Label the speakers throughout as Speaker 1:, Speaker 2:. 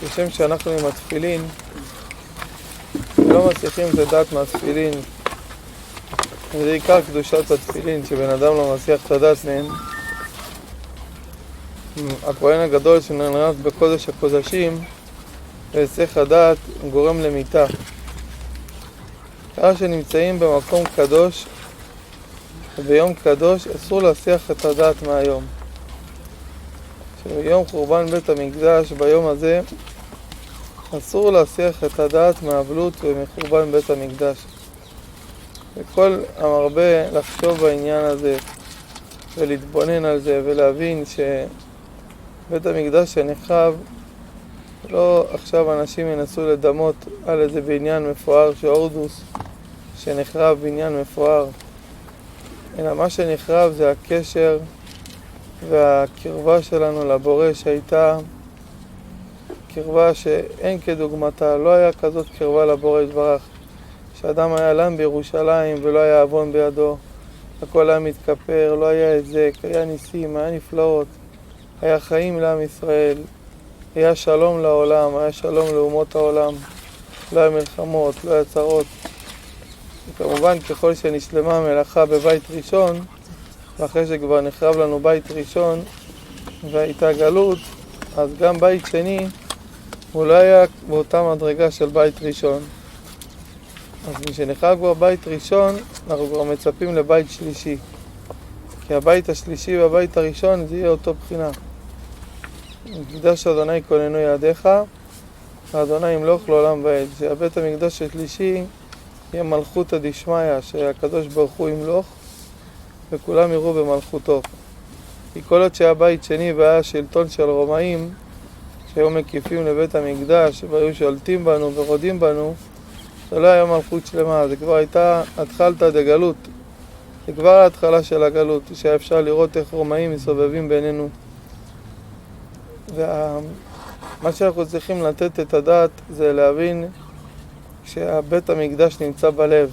Speaker 1: כשם שאנחנו עם התפילין לא מצליחים לדעת מהתפילין, וזה עיקר קדושת התפילין, שבן אדם לא מצליח לדעת מהם. הכהן הגדול שנכנס בקודש הקודשים והיסח הדעת גורם למיתה. כאשר שנמצאים במקום קדוש וביום קדוש אסור להסיח את הדעת מהיום. שביום חורבן בית המקדש, ביום הזה אסור להסיח את הדעת מהאבלות ומחורבן בית המקדש. וכל המרבה לחשוב בעניין הזה ולהתבונן על זה ולהבין שבית המקדש שנחרב, לא עכשיו אנשים ינסו לדמות על איזה בניין מפואר שהורדוס שנחרב בניין מפואר, אלא מה שנחרב זה הקשר והקרבה שלנו לבורא, שהייתה קרבה שאין כדוגמתה. לא היה כזאת קרבה לבורא יתברך, שאדם היה לם בירושלים ולא היה אבון בידו, הכל היה מתכפר, לא היה היזק, היה ניסים, היה נפלאות, היה חיים לעם ישראל, היה שלום לעולם, היה שלום לאומות העולם, לא היה מלחמות, לא היה צרות. וכמובן ככל שנשלמה המלאכה בבית ראשון, ואחרי שכבר נחרב לנו בית ראשון והייתה גלות, אז גם בית שני הוא לא היה באותה מדרגה של בית ראשון. אז כשנחרב כבר בית ראשון, אנחנו כבר מצפים לבית שלישי, כי הבית השלישי והבית הראשון זה יהיה אותו בחינה. מקדש אדוני כוננו ידיך, ואדוני ימלוך לעולם ועד. שהבית המקדש השלישי יהיה מלכותא דשמיא, שהקדוש ברוך הוא ימלוך וכולם יראו במלכותו. כי כל עוד שהיה בית שני והיה שלטון של רומאים שהיו מקיפים לבית המקדש והיו שולטים בנו ורודים בנו, זה לא היה מלכות שלמה, זה כבר הייתה התחלתא דגלות, זה כבר ההתחלה של הגלות, שהיה אפשר לראות איך רומאים מסובבים בינינו. ומה שאנחנו צריכים לתת את הדעת זה להבין שהבית המקדש נמצא בלב.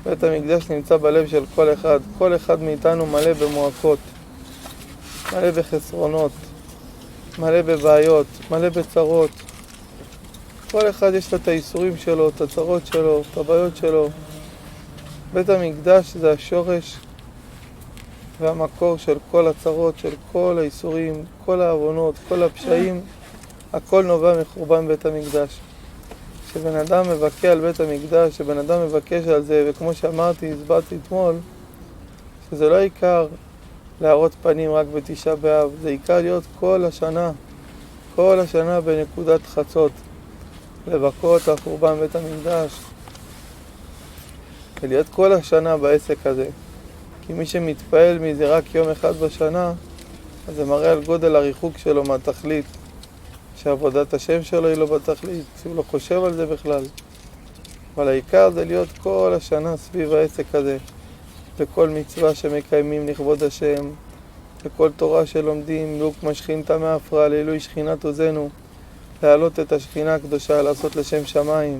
Speaker 1: בית המקדש נמצא בלב של כל אחד. כל אחד מאיתנו מלא במועקות, מלא בחסרונות, מלא בבעיות, מלא בצרות. כל אחד יש את האיסורים שלו, את הצרות שלו, את הבעיות שלו. בית המקדש זה השורש והמקור של כל הצרות, של כל האיסורים, כל העוונות, כל הפשעים. הכל נובע מחורבן בית המקדש. כשבן אדם מבכה על בית המקדש, כשבן אדם מבקש על זה, וכמו שאמרתי, הסברתי אתמול, שזה לא עיקר להראות פנים רק בתשעה באב, זה עיקר להיות כל השנה בנקודת חצות, לבכות על חורבן בית המקדש, ולהיות כל השנה בעסק הזה. כי מי שמתפעל מזה רק יום אחד בשנה, אז זה מראה על גודל הריחוק שלו מהתכלית, שעבודת השם שלו היא לא בתכלית, שהוא לא חושב על זה בכלל. אבל העיקר זה להיות כל השנה סביב העסק הזה, וכל מצווה שמקיימים לכבוד השם, וכל תורה שלומדים, לוק משכינתא מעפרא לעילוי שכינת עוזנו, להעלות את השכינה הקדושה, לעשות לשם שמיים,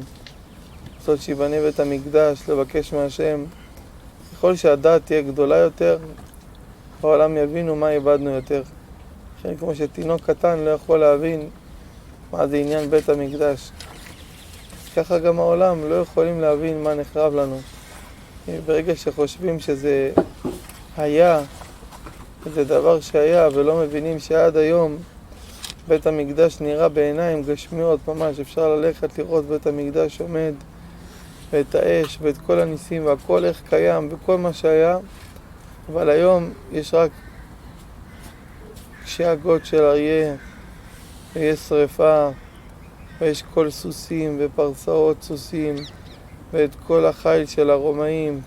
Speaker 1: לעשות שיבנה בית המקדש, לבקש מהשם. ככל שהדעת תהיה גדולה יותר, העולם יבינו מה איבדנו יותר. לכן כמו שתינוק קטן לא יכול להבין מה זה עניין בית המקדש, ככה גם העולם לא יכולים להבין מה נחרב לנו. ברגע שחושבים שזה היה, זה דבר שהיה, ולא מבינים שעד היום בית המקדש נראה בעיניים גשמיות ממש, אפשר ללכת לראות בית המקדש עומד, ואת האש ואת כל הניסים והכל איך קיים וכל מה שהיה, אבל היום יש רק שאגות של אריה, ויש שריפה, ויש כל סוסים ופרסאות סוסים, ואת כל החיל של הרומאים,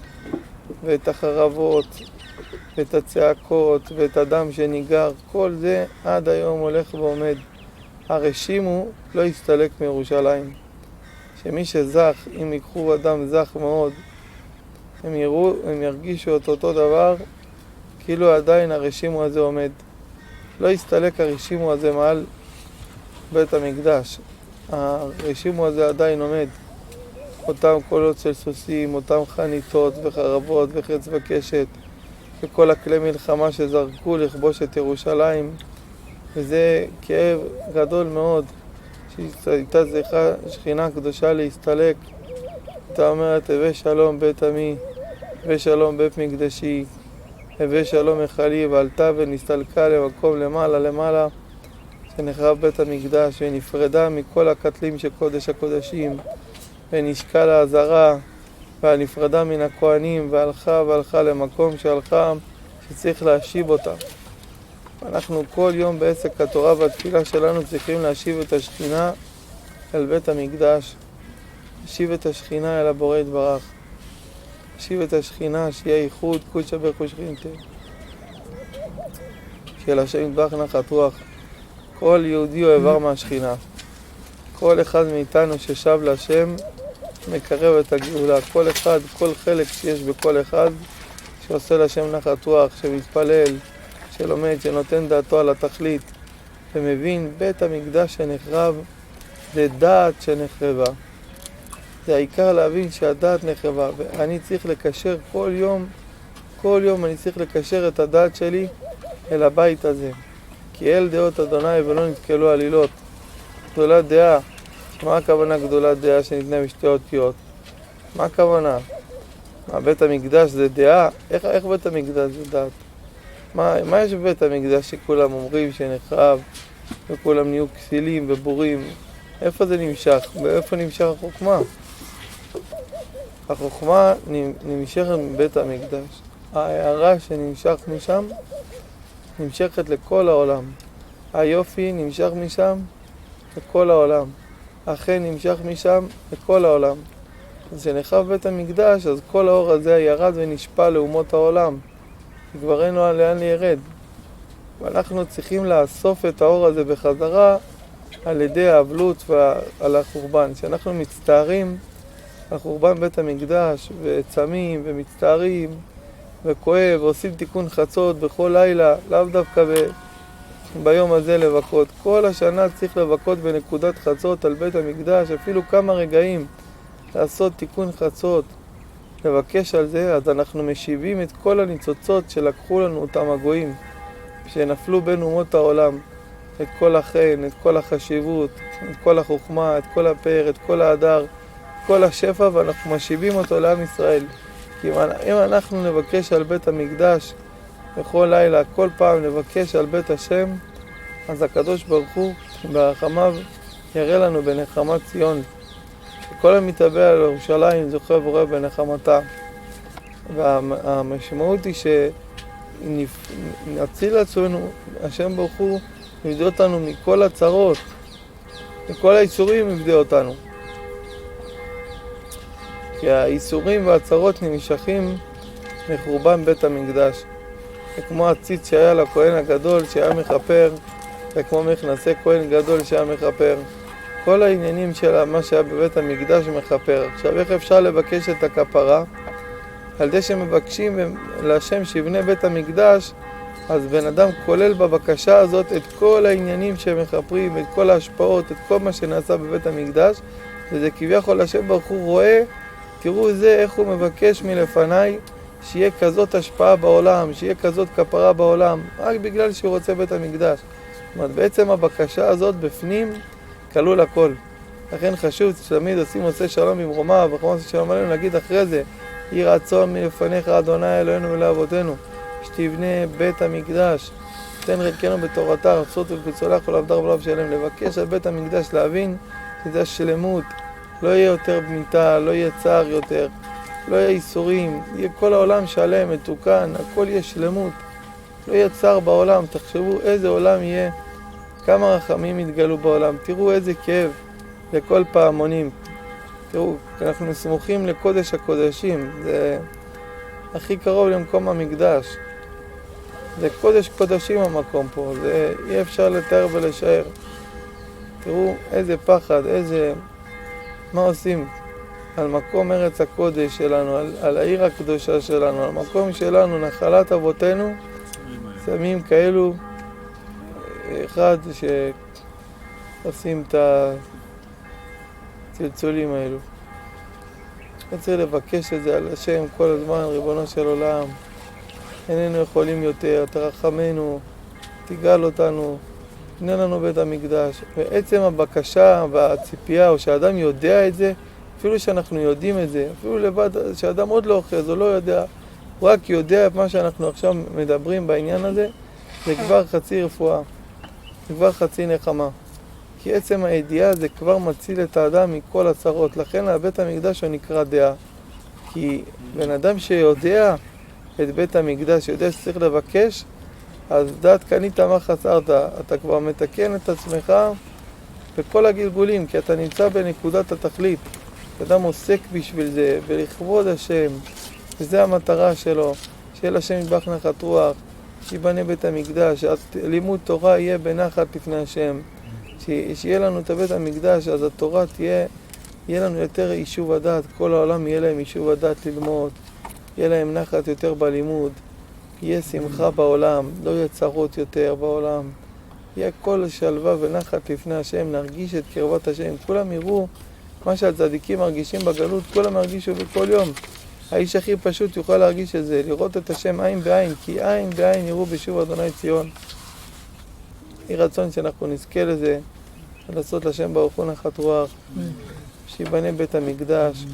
Speaker 1: ואת החרבות, ואת הצעקות, ואת הדם שניגר. כל זה עד היום הולך ועומד. הרשימו לא יסתלק מירושלים. שמי שזך, אם יקחו אדם זך מאוד, הם ירגישו את אותו דבר, כאילו עדיין הרשימו הזה עומד. לא יסתלק הרשימו הזה מעל בית המקדש. הרשימו הזה עדיין עומד. אותם קולות של סוסים, אותם חניתות וחרבות וחץ וקשת, וכל הכלי מלחמה שזרקו לכבוש את ירושלים, וזה כאב גדול מאוד, שהייתה צריכה שכינה קדושה להסתלק. הייתה אומרת, הווה שלום בית עמי, הווה שלום בית מקדשי, הווה שלום מחלי, ועלתה ונסתלקה למקום למעלה למעלה, שנחרב בית המקדש, ונפרדה מכל הקטלים של קודש הקודשים, ונשקה לעזרה, ונפרדה מן הכהנים, והלכה למקום שהלכה, שצריך להשיב אותה. אנחנו כל יום בעסק התורה והתפילה שלנו צריכים להשיב את השכינה אל בית המקדש, להשיב את השכינה אל הבורא יתברך, להשיב את השכינה שיהיה ייחוד קודשא בריך הוא שכינתה, שיהיה להשם יתברך נחת רוח. כל יהודי הוא איבר מהשכינה, כל אחד מאיתנו ששב להשם מקרב את הגאולה. כל אחד, כל חלק שיש בכל אחד שעושה להשם נחת רוח, שמתפלל, שלומד, שנותן דעתו על התכלית ומבין בית המקדש שנחרב זה דעת שנחרבה. זה העיקר להבין שהדעת נחרבה, ואני צריך לקשר כל יום אני צריך לקשר את הדעת שלי אל הבית הזה, כי אל דעות אדוני ולא נתקלו עלילות. גדולת דעה, מה הכוונה גדולת דעה שניתנה בשתי אותיות? מה הכוונה? מה, בית המקדש זה דעה? איך בית המקדש זה דעת? מה יש בבית המקדש שכולם אומרים שנחרב וכולם נהיו כסילים ובורים? איפה זה נמשך? ואיפה נמשך החוכמה? החוכמה נמשכת מבית המקדש. ההערה שנמשך משם נמשכת לכל העולם. היופי נמשך משם לכל העולם. החן נמשך משם לכל העולם. אז כשנחרב בית המקדש, אז כל האור הזה ירד ונשפע לאומות העולם. כבר אין לו לאן לירד. ואנחנו צריכים לאסוף את האור הזה בחזרה על ידי האבלות ועל החורבן. כשאנחנו מצטערים על חורבן בית המקדש וצמים ומצטערים וכואב ועושים תיקון חצות בכל לילה, לאו דווקא ביום הזה לבכות. כל השנה צריך לבכות בנקודת חצות על בית המקדש, אפילו כמה רגעים לעשות תיקון חצות, לבקש על זה. אז אנחנו משיבים את כל הניצוצות שלקחו לנו אותם הגויים, שנפלו בין אומות העולם, את כל החן, את כל החשיבות, את כל החוכמה, את כל הפאר, את כל ההדר, כל השפע, ואנחנו משיבים אותו לעם ישראל. כי אם אנחנו נבקש על בית המקדש בכל לילה, כל פעם נבקש על בית השם, אז הקדוש ברוך הוא ברחמיו יראה לנו בנחמת ציון. כל המתאבע על ירושלים זוכה ורואה בנחמתה. והמשמעות היא שנציל עצמנו, השם ברוך הוא יבדה אותנו מכל הצרות, מכל האיסורים יבדה אותנו. כי האיסורים והצרות נמשכים מחורבן בית המקדש. וכמו הציץ שהיה לכהן הגדול שהיה מכפר, וכמו מכנסי כהן גדול שהיה מכפר. כל העניינים של מה שהיה בבית המקדש מכפר. עכשיו איך אפשר לבקש את הכפרה? על ידי שמבקשים להשם שיבנה בית המקדש, אז בן אדם כולל בבקשה הזאת את כל העניינים שמכפרים, את כל ההשפעות, את כל מה שנעשה בבית המקדש, וזה כביכול השם ברוך הוא רואה, תראו זה איך הוא מבקש מלפניי, שיהיה כזאת השפעה בעולם, שיהיה כזאת כפרה בעולם, רק בגלל שהוא רוצה בית המקדש. זאת אומרת, בעצם הבקשה הזאת בפנים כלול הכל. לכן חשוב שתמיד עושים עושה שלום במרומיו, וחמור עושה שלום עלינו, נגיד אחרי זה, יהי רצון מלפניך אדוני אלוהינו ולאבותינו, שתבנה בית המקדש, תן ריקנו בתורתה, רצות וקצולך ולעבדר ולאב שלם. לבקש על בית המקדש, להבין שזה השלמות, לא יהיה יותר מיתה, לא יהיה צער יותר, לא יהיה איסורים, יהיה כל העולם שלם, מתוקן, הכל יהיה שלמות, לא יהיה צער בעולם. תחשבו איזה עולם יהיה, כמה רחמים יתגלו בעולם, תראו איזה כאב לכל פעמונים. תראו, אנחנו סמוכים לקודש הקודשים, זה הכי קרוב למקום המקדש, זה קודש קודשים המקום פה, זה אי אפשר לתאר ולשער. תראו איזה פחד, מה עושים על מקום ארץ הקודש שלנו, על העיר הקדושה שלנו, על מקום שלנו, נחלת אבותינו, שמים כאלו אחד שעושים את הצלצולים האלו. צריך לבקש את זה על השם כל הזמן, ריבונו של עולם, איננו יכולים יותר, תרחמנו, תגאל אותנו, קנה לנו בית המקדש. ועצם הבקשה והציפייה, או שהאדם יודע את זה, אפילו שאנחנו יודעים את זה, אפילו לבד, שאדם עוד לא אוחז או לא יודע, הוא רק יודע את מה שאנחנו עכשיו מדברים בעניין הזה, זה כבר חצי רפואה, זה כבר חצי נחמה. כי עצם הידיעה זה כבר מציל את האדם מכל הצרות. לכן הבית המקדש הוא נקרא דעה. כי בן אדם שיודע את בית המקדש, יודע שצריך לבקש, אז דעת קנית מה חסרת. אתה כבר מתקן את עצמך בכל הגלגולים, כי אתה נמצא בנקודת התכלית. אדם עוסק בשביל זה, ולכבוד השם, וזו המטרה שלו, שיהיה לשם יתברך נחת רוח, שיבנה בית המקדש, לימוד תורה יהיה בנחת לפני השם, שיהיה לנו את בית המקדש, אז התורה יהיה לנו יותר יישוב הדעת, כל העולם יהיה להם יישוב הדעת ללמוד, יהיה להם נחת יותר בלימוד, יהיה שמחה בעולם, לא יהיה צרות יותר בעולם, יהיה כל שלווה ונחת לפני השם, נרגיש את קרבת השם, כולם יראו מה שהצדיקים מרגישים בגלות, כולם ירגישו בכל יום. האיש הכי פשוט יוכל להרגיש את זה, לראות את השם עין בעין, כי עין בעין יראו בשוב אדוני ציון. יהי רצון שאנחנו נזכה לזה, ולעשות לשם ברוך הוא נחת רוח, שיבנה בית המקדש.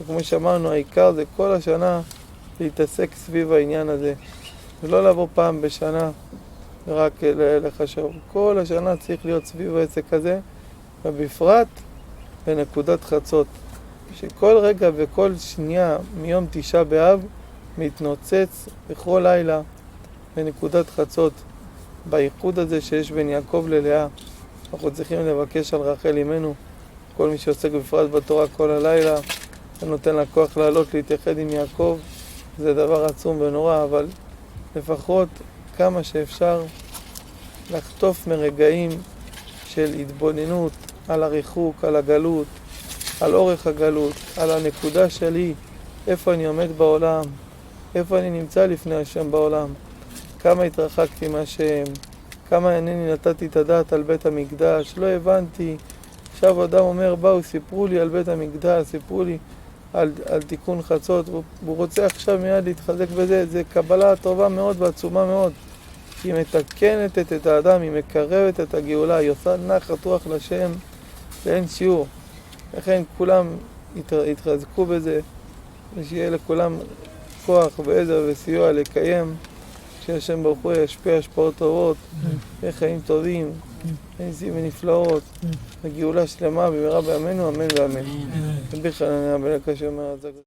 Speaker 1: וכמו שאמרנו, העיקר זה כל השנה להתעסק סביב העניין הזה, ולא לבוא פעם בשנה ורק לחשוב. כל השנה צריך להיות סביב העסק הזה, ובפרט בנקודת חצות, שכל רגע וכל שנייה מיום תשעה באב מתנוצץ בכל לילה בנקודת חצות, בייחוד הזה שיש בין יעקב ללאה. אנחנו צריכים לבקש על רחל אמנו, כל מי שעוסק בפרט בתורה כל הלילה, ונותן לה כוח לעלות להתייחד עם יעקב, זה דבר עצום ונורא, אבל לפחות כמה שאפשר לחטוף מרגעים של התבוננות על הריחוק, על הגלות, על אורך הגלות, על הנקודה שלי, איפה אני עומד בעולם, איפה אני נמצא לפני השם בעולם, כמה התרחקתי מהשם, כמה אינני נתתי את הדעת על בית המקדש, לא הבנתי. עכשיו אדם אומר, באו, סיפרו לי על בית המקדש, סיפרו לי על תיקון חצות, והוא רוצה עכשיו מיד להתחזק בזה, זה קבלה טובה מאוד ועצומה מאוד. היא מתקנת את האדם, היא מקרבת את הגאולה, היא עושה נחת רוח לשם לאין שיעור. לכן כולם יתחזקו בזה, ושיהיה לכולם כוח ועזר וסיוע לקיים, שהשם ברוך הוא ישפיע השפעות טובות, וחיים טובים, וניסים ונפלאות, וגאולה שלמה במהרה בימינו, אמן ואמן. רבי חנניה בן עקשיא אומר את זה.